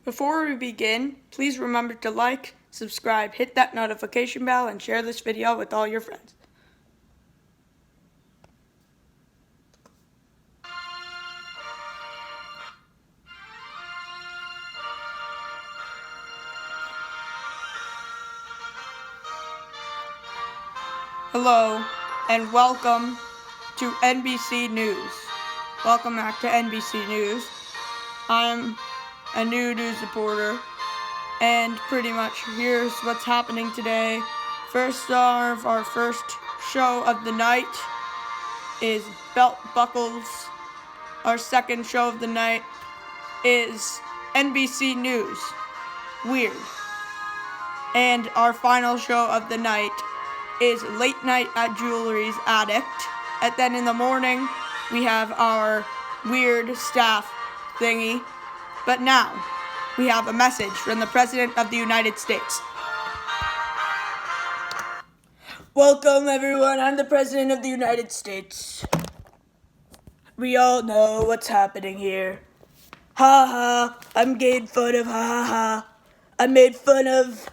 Before we begin, please remember to like, subscribe, hit that notification bell, and share this video with all your friends. Hello, and welcome to NBC News. Welcome back to NBC News. I'm a new news reporter, and pretty much here's what's happening today. First off, our first show of the night is Belt Buckles. Our second show of the night is NBC News, Weird. And our final show of the night is Late Night at Jewelry's Addict. And then in the morning, we have our weird staff thingy. But now, we have a message from the President of the United States. Welcome, everyone. I'm the President of the United States. We all know what's happening here. Ha ha, I'm getting fun of, ha ha ha. I made fun of,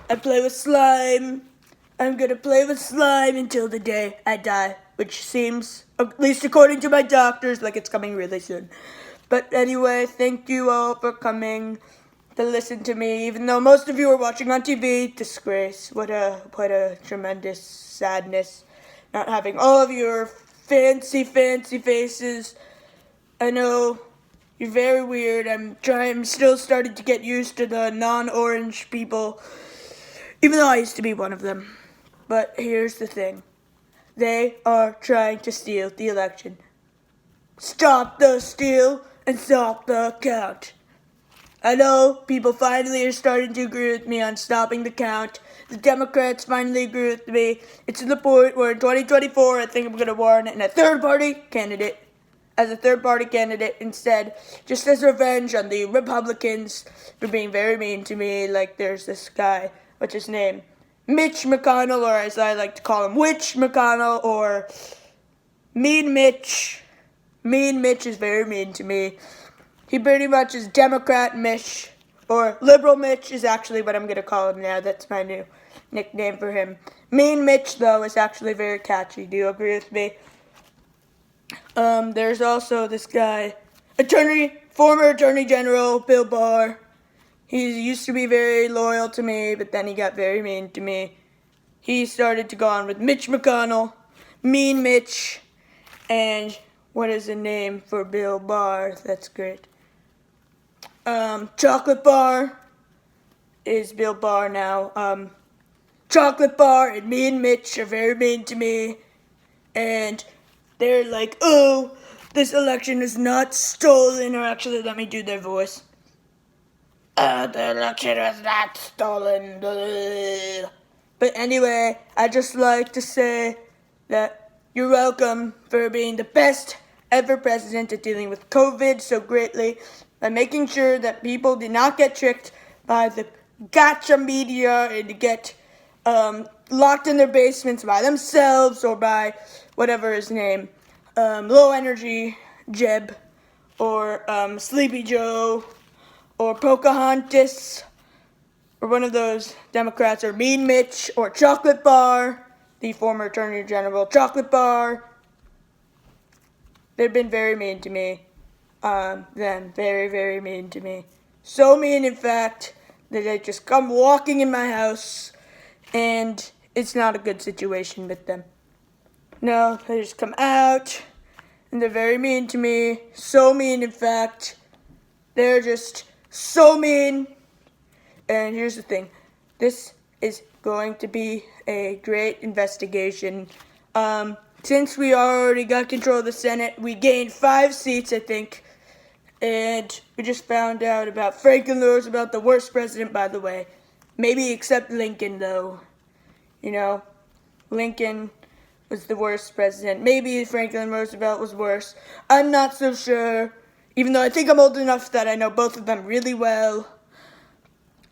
I play with slime. I'm gonna play with slime until the day I die, which seems, at least according to my doctors, like it's coming really soon. But anyway, thank you all for coming to listen to me, even though most of you are watching on TV. Disgrace. What a tremendous sadness not having all of your fancy faces. I know you're very weird. I'm still starting to get used to the non-orange people, even though I used to be one of them. But here's the thing. They are trying to steal the election. Stop the steal and stop the count. I know people finally are starting to agree with me on stopping the count. The Democrats finally agree with me. It's to the point where in 2024, I think I'm going to warn a third-party candidate instead, just as revenge on the Republicans for being very mean to me. Like there's this guy, what's his name? Mitch McConnell, or as I like to call him, Witch McConnell, or Mean Mitch. Mean Mitch is very mean to me. He pretty much is Democrat Mitch, or Liberal Mitch is actually what I'm going to call him now. That's my new nickname for him. Mean Mitch, though, is actually very catchy. Do you agree with me? There's also this guy, former Attorney General Bill Barr. He used to be very loyal to me, but then he got very mean to me. He started to go on with Mitch McConnell, Mean Mitch, and what is the name for Bill Barr? That's great. Chocolate Bar is Bill Barr now. Chocolate Bar and Mean Mitch are very mean to me, and they're like, oh, this election is not stolen, or actually let me do their voice. The election is not stolen. But anyway, I just like to say that you're welcome for being the best ever president at dealing with COVID so greatly by making sure that people did not get tricked by the gotcha media and get locked in their basements by themselves or by whatever his name, Low Energy Jeb, or Sleepy Joe, or Pocahontas, or one of those Democrats, or Mean Mitch, or Chocolate Bar, the former Attorney General Chocolate Bar. They've been very mean to me. Very, very mean to me. So mean, in fact, that they just come walking in my house, and it's not a good situation with them. No, they just come out, and they're very mean to me. So mean, in fact. They're just so mean. And here's the thing. This is going to be a great investigation. Since we already got control of the Senate, we gained 5 seats, I think. And we just found out about Franklin Roosevelt, the worst president, by the way. Maybe except Lincoln, though. You know, Lincoln was the worst president. Maybe Franklin Roosevelt was worse. I'm not so sure. Even though I think I'm old enough that I know both of them really well.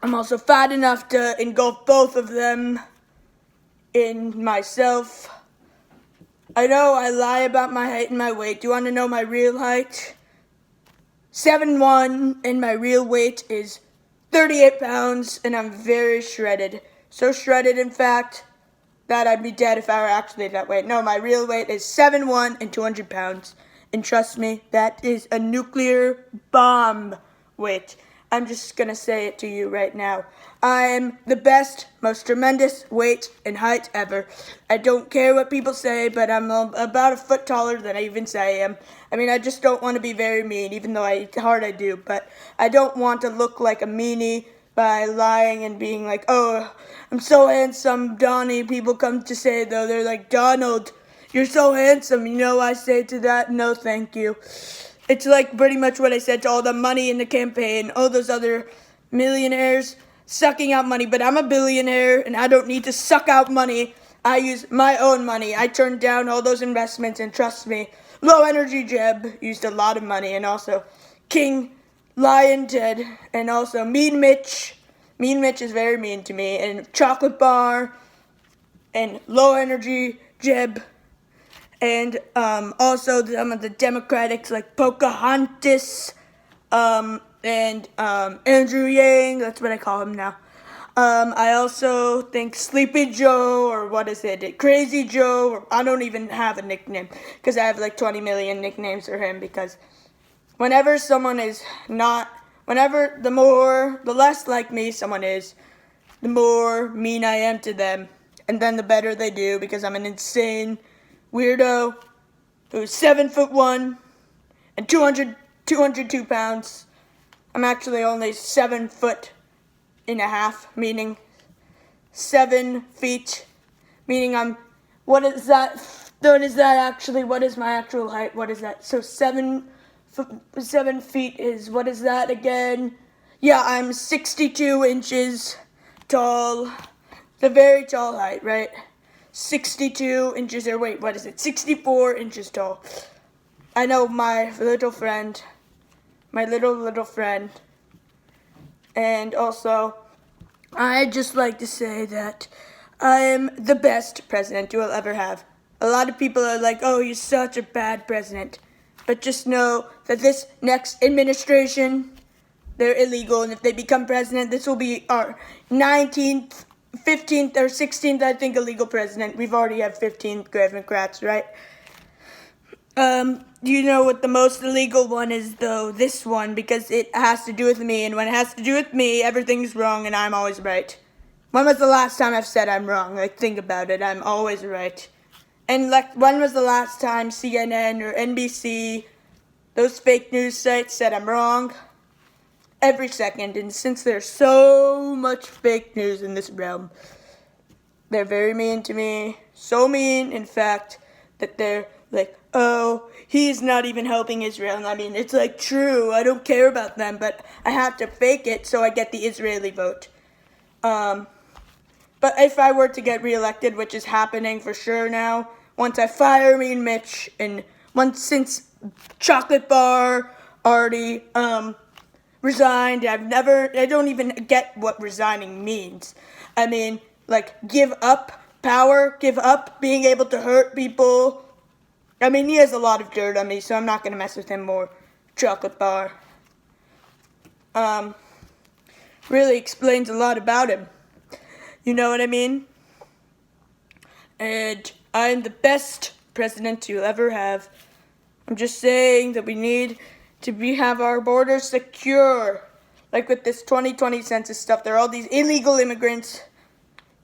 I'm also fat enough to engulf both of them in myself. I know I lie about my height and my weight. Do you want to know my real height? 7'1", and my real weight is 38 pounds, and I'm very shredded. So shredded, in fact, that I'd be dead if I were actually that weight. No, my real weight is 7'1" and 200 pounds. And trust me, that is a nuclear bomb weight. I'm just gonna say it to you right now. I'm the best, most tremendous weight and height ever. I don't care what people say, but I'm about a foot taller than I even say I am. I mean, I just don't want to be very mean, even though I do. But I don't want to look like a meanie by lying and being like, oh, I'm so handsome, Donnie. People come to say, though, they're like, Donald, you're so handsome. You know, I say to that, no, thank you. It's like pretty much what I said to all the money in the campaign, all those other millionaires sucking out money. But I'm a billionaire, and I don't need to suck out money. I use my own money. I turned down all those investments, and trust me, Low Energy Jeb used a lot of money, and also King Lion Ted, and also Mean Mitch. Mean Mitch is very mean to me, and Chocolate Bar, and Low Energy Jeb, and also some of the Democrats like Pocahontas, and Andrew Yang. That's what I call him now. I also think Sleepy Joe, or what is it, Crazy Joe, or I don't even have a nickname, because I have like 20 million nicknames for him, because whenever someone is not, the less like me someone is, the more mean I am to them, and then the better they do, because I'm an insane weirdo who's 7'1" and 202 pounds. I'm actually only 7'1.5", meaning 7 feet, meaning I'm, what is that actually, what is my actual height, what is that, so 7 feet is, what is that again, yeah, I'm 62 inches tall, it's a very tall height, right, 62 inches, or wait, what is it, 64 inches tall. I know my little friend, and also, I'd just like to say that I am the best president you will ever have. A lot of people are like, oh, you're such a bad president. But just know that this next administration, they're illegal, and if they become president, this will be our 19th, 15th, or 16th, I think, illegal president. We've already had 15 Democrats, right? You know what the most illegal one is, though? This one, because it has to do with me, and when it has to do with me, everything's wrong, and I'm always right. When was the last time I've said I'm wrong? Like, think about it, I'm always right. And, like, when was the last time CNN or NBC, those fake news sites, said I'm wrong? Every second, and since there's so much fake news in this realm, they're very mean to me. So mean, in fact, that they're like, oh, he's not even helping Israel. And I mean, it's like true. I don't care about them, but I have to fake it so I get the Israeli vote. But if I were to get reelected, which is happening for sure now, once I fire Mean Mitch, and since Chocolate Bar already resigned, I don't even get what resigning means. I mean, like, give up power, give up being able to hurt people. I mean, he has a lot of dirt on me, so I'm not going to mess with him more. Chocolate Bar. Really explains a lot about him. You know what I mean? And I'm the best president you'll ever have. I'm just saying that we need to have our borders secure. Like with this 2020 census stuff, there are all these illegal immigrants.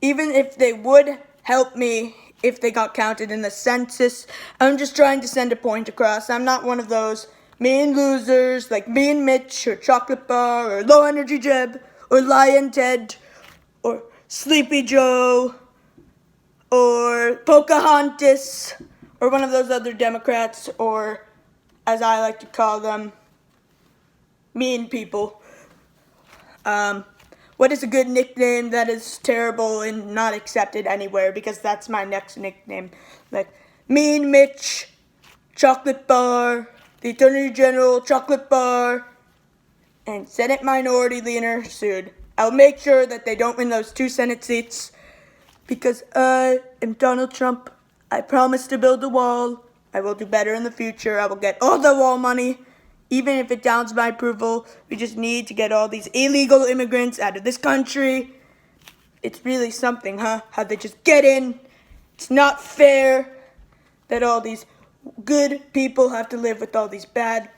Even if they would help me, if they got counted in the census, I'm just trying to send a point across. I'm not one of those mean losers like Mean Mitch or Chocolate Bar or Low Energy Jeb or Lion Ted or Sleepy Joe or Pocahontas or one of those other Democrats, or as I like to call them, mean people. What is a good nickname that is terrible and not accepted anywhere? Because that's my next nickname. Like Mean Mitch, Chocolate Bar, the Attorney General, Chocolate Bar, and Senate Minority Leader soon. I'll make sure that they don't win those 2 Senate seats, because I am Donald Trump. I promise to build a wall. I will do better in the future. I will get all the wall money, Even if it downs my approval, we just need to get all these illegal immigrants out of this country. It's really something, huh? How they just get in. It's not fair that all these good people have to live with all these bad,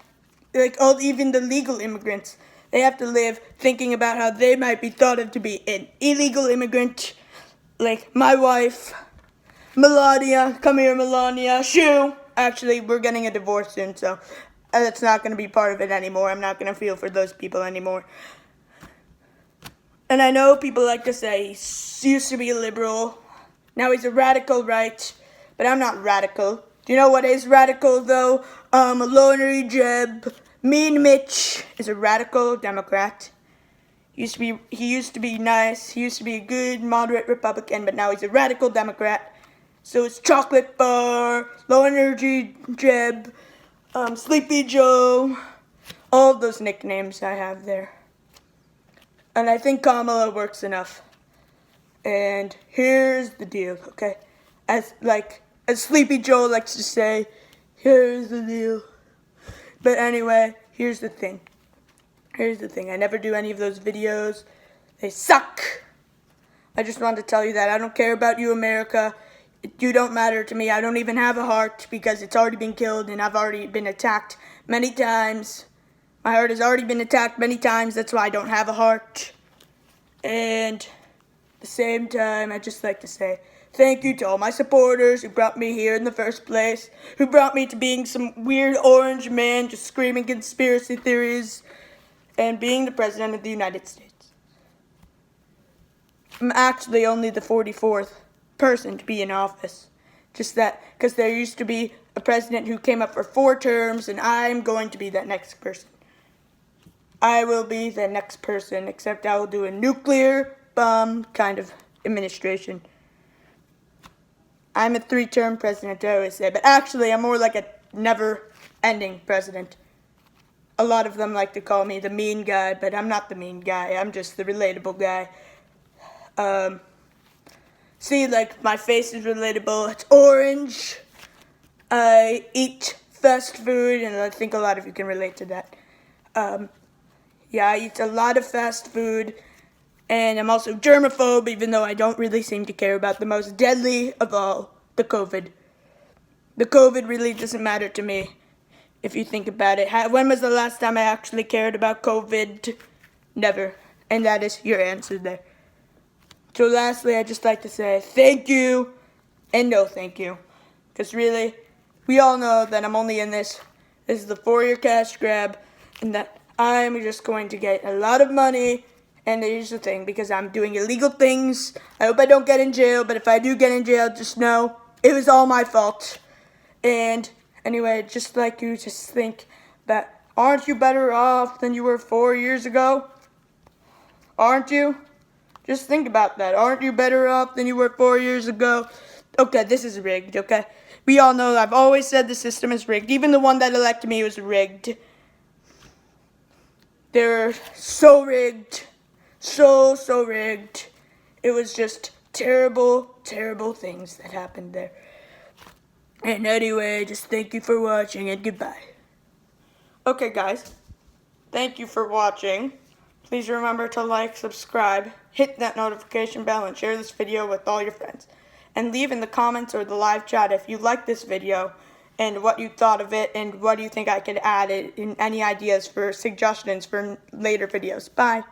even the legal immigrants. They have to live thinking about how they might be thought of to be an illegal immigrant. Like my wife, Melania. Come here, Melania. Shoo. Actually, we're getting a divorce soon, so that's not going to be part of it anymore. I'm not going to feel for those people anymore. And I know people like to say he used to be a liberal. Now he's a radical right. But I'm not radical. Do you know what is radical, though? Loner Jeb. Mean Mitch is a radical Democrat. He used to be nice. He used to be a good, moderate Republican, but now he's a radical Democrat. So it's Chocolate Bar, Low Energy Jeb, Sleepy Joe, all of those nicknames I have there. And I think Kamala works enough. And here's the deal, okay? As Sleepy Joe likes to say, here's the deal. But anyway, here's the thing. I never do any of those videos. They suck. I just wanted to tell you that. I don't care about you, America. You don't matter to me. I don't even have a heart because it's already been killed and I've already been attacked many times. My heart has already been attacked many times. That's why I don't have a heart. And at the same time, I'd just like to say thank you to all my supporters who brought me here in the first place, who brought me to being some weird orange man just screaming conspiracy theories and being the President of the United States. I'm actually only the 44th person to be in office. Just that, because there used to be a president who came up for 4 terms, and I'm going to be that next person. I will be the next person, except I will do a nuclear bomb kind of administration. I'm a 3-term president, I always say, but actually I'm more like a never-ending president. A lot of them like to call me the mean guy, but I'm not the mean guy. I'm just the relatable guy. See, like, my face is relatable. It's orange. I eat fast food, and I think a lot of you can relate to that. Yeah, I eat a lot of fast food, and I'm also germaphobe, even though I don't really seem to care about the most deadly of all, the COVID. The COVID really doesn't matter to me, if you think about it. When was the last time I actually cared about COVID? Never. And that is your answer there. So lastly, I'd just like to say thank you and no thank you. Because really, we all know that I'm only in this. This is the 4-year cash grab, and that I'm just going to get a lot of money. And here's the thing, because I'm doing illegal things, I hope I don't get in jail, but if I do get in jail, just know it was all my fault. And anyway, just like you just think that, aren't you better off than you were 4 years ago? Aren't you? Just think about that. Aren't you better off than you were 4 years ago? Okay, this is rigged, okay? We all know I've always said the system is rigged. Even the one that elected me was rigged. They're so rigged. So rigged. It was just terrible, terrible things that happened there. And anyway, just thank you for watching and goodbye. Okay, guys. Thank you for watching. Please remember to like, subscribe, hit that notification bell, and share this video with all your friends. And leave in the comments or the live chat if you like this video and what you thought of it and what you think I could add in any ideas for suggestions for later videos. Bye.